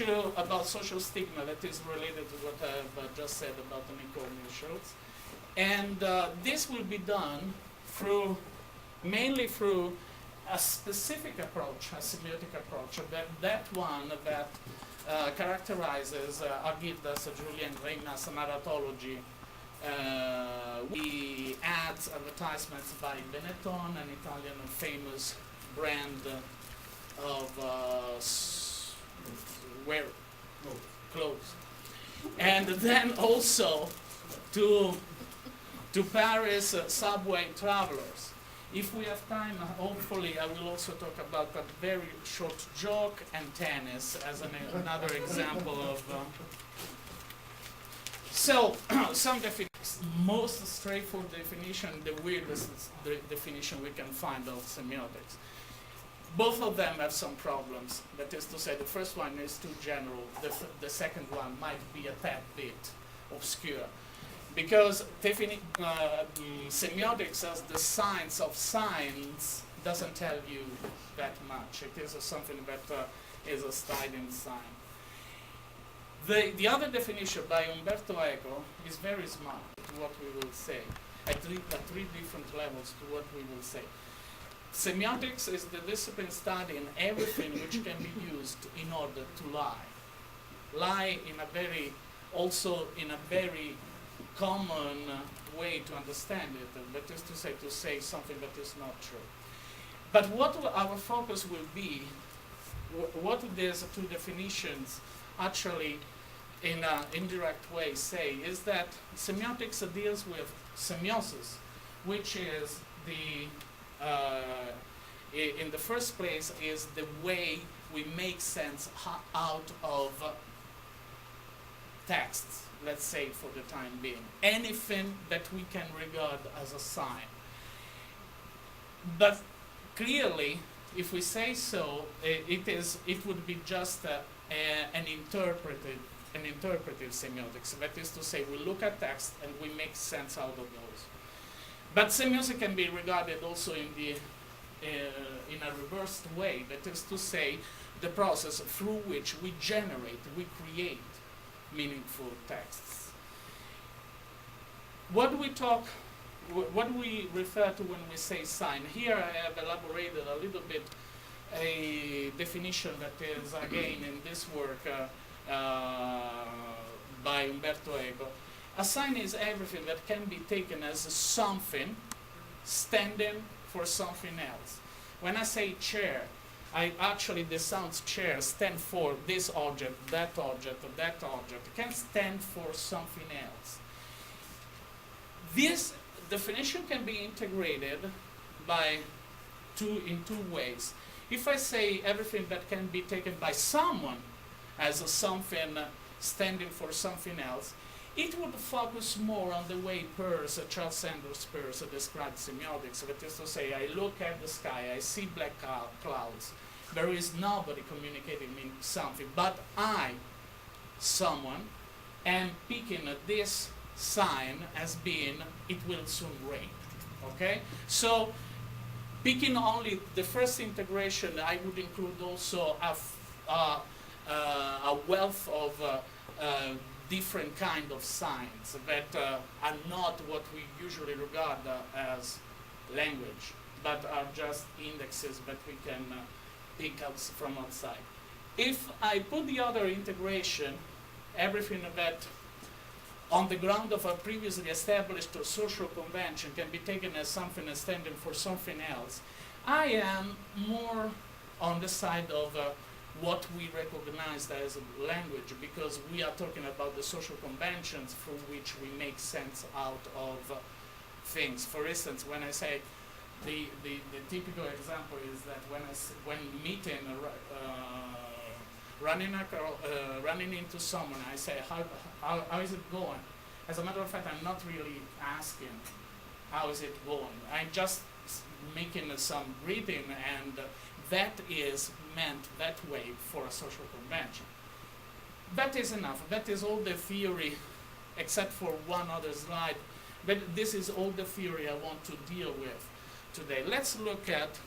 issue about social stigma that is related to what I've just said about the micro-initials. And this will be done through, mainly through a specific approach, a semiotic approach, that one that characterizes Agildas, Julian Reina's narratology. We add advertisements by Benetton, an Italian famous brand of clothes. And then also to Paris subway travelers. If we have time, hopefully I will also talk about a very short joke and tennis as another example of... So, some definitions. Most straightforward definition, the weirdest definition we can find of semiotics. Both of them have some problems. That is to say, the first one is too general. The second one might be a tad bit obscure. Because semiotics as the science of signs doesn't tell you that much. It is something that is a style in sign. The other definition by Umberto Eco is very smart to what we will say, at three different levels to what we will say. Semiotics is the discipline studying everything which can be used in order to lie. Lie in a very common way to understand it, that is to say something that is not true. But what our focus will be, what these two definitions actually in an indirect way say, is that semiotics deals with semiosis, which is in the first place is the way we make sense out of texts, let's say for the time being. Anything that we can regard as a sign. But clearly, if we say so, it would be just an interpretive semiotics. That is to say, we look at text and we make sense out of those. But semiosis can be regarded also in a reversed way. That is to say, the process through which we create meaningful texts. What do we refer to when we say sign? Here I have elaborated a little bit a definition that is again in this work by Umberto Eco. A sign is everything that can be taken as something standing for something else. When I say chair, the sounds chair stand for this object, that object, or that object. It can stand for something else. This definition can be integrated in two ways. If I say everything that can be taken by someone as something standing for something else, it would focus more on the way Charles Sanders Peirce described semiotics. That is to say, I look at the sky, I see black clouds. There is nobody communicating me something, but I, someone, am picking this sign as being, it will soon rain. Okay? So, picking only the first integration, I would include also a wealth of different kind of signs that are not what we usually regard as language, but are just indexes that we can pick up from outside. If I put the other integration, everything that on the ground of a previously established social convention can be taken as something standing for something else, I am more on the side of what we recognized as language, because we are talking about the social conventions through which we make sense out of things. For instance, when I say the typical example is that when meeting, running into someone, I say, how is it going? As a matter of fact, I'm not really asking how is it going. I'm just making some greeting, and that is meant that way for a social convention. That is enough. That is all the theory, except for one other slide. But this is all the theory I want to deal with today. Let's look at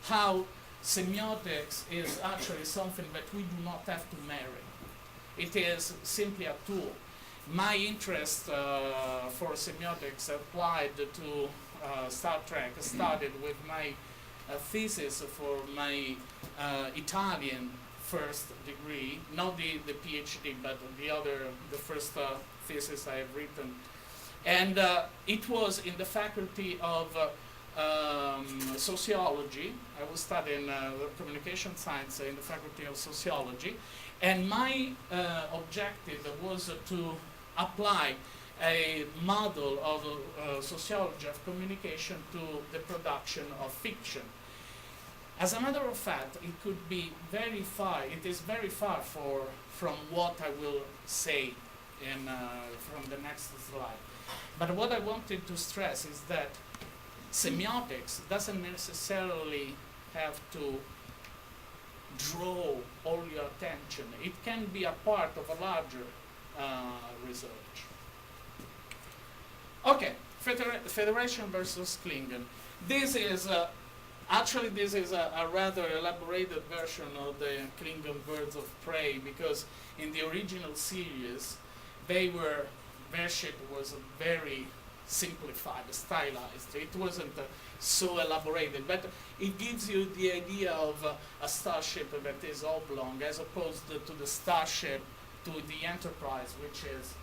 how semiotics is actually something that we do not have to marry. It is simply a tool. My interest for semiotics applied to Star Trek started with my thesis for my Italian first degree, not the Ph.D., but the first thesis I have written. And it was in the faculty of sociology. I was studying communication science in the faculty of sociology, and my objective was to apply a model of sociology of communication to the production of fiction. As a matter of fact, it could be very far, it is very far from what I will say from the next slide. But what I wanted to stress is that semiotics doesn't necessarily have to draw all your attention. It can be a part of a larger research. Okay, Federation versus Klingon. This is actually a rather elaborated version of the Klingon Birds of Prey, because in the original series, their ship was very simplified, stylized. It wasn't so elaborated, but it gives you the idea of a starship that is oblong, as opposed to the starship, to the Enterprise, which is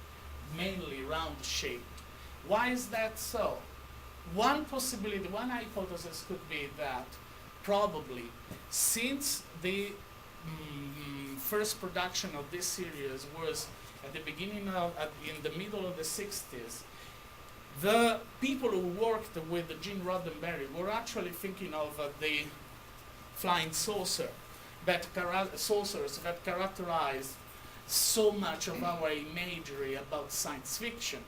mainly round-shaped. Why is that so? One possibility, one hypothesis could be that probably since the first production of this series was at the beginning of, in the middle of the 60s, the people who worked with Gene Roddenberry were actually thinking of the flying saucers that characterized so much of our imagery about science fiction.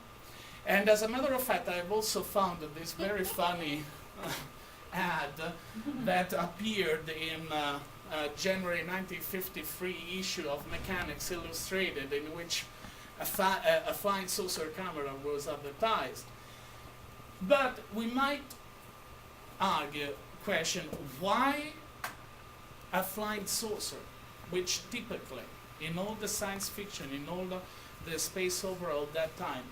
And as a matter of fact, I've also found this very funny ad that appeared in January 1953 issue of Mechanics Illustrated, in which a flying saucer camera was advertised. But we might question, why a flying saucer, which typically, in all the science fiction, in all the space opera of that time,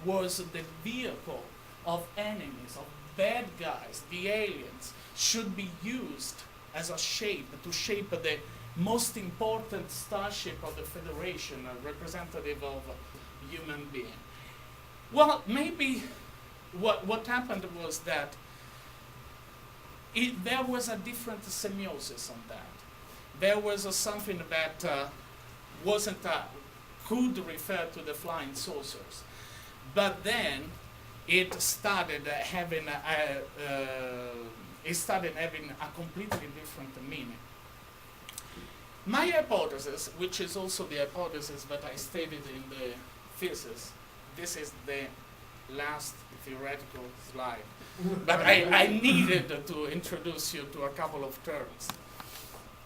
was the vehicle of enemies, of bad guys, the aliens, should be used as a shape to shape the most important starship of the Federation, a representative of a human being. Well, maybe what happened was that there was a different semiosis on that. There was something that could refer to the flying saucers. But then it started having a completely different meaning. My hypothesis, which is also the hypothesis that I stated in the thesis, this is the last theoretical slide, but I needed to introduce you to a couple of terms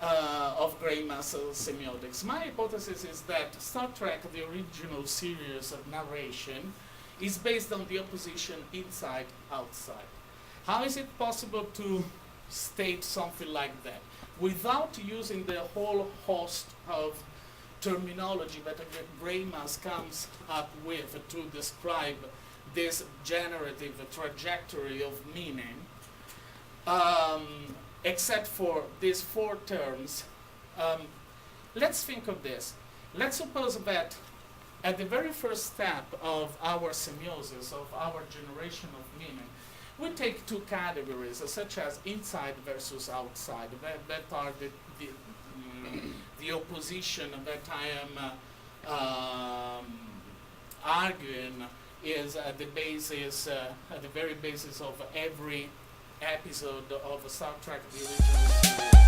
of gray mass semiotics. My hypothesis is that Star Trek, the original series of narration, is based on the opposition inside-outside. How is it possible to state something like that without using the whole host of terminology that gray mass comes up with to describe this generative trajectory of meaning, except for these four terms? Let's think of this. Let's suppose that at the very first step of our semiosis, of our generation of meaning, we take two categories, such as inside versus outside, that are the opposition that I am arguing is at the basis, at the very basis of every episode of Star Trek: The Original Series.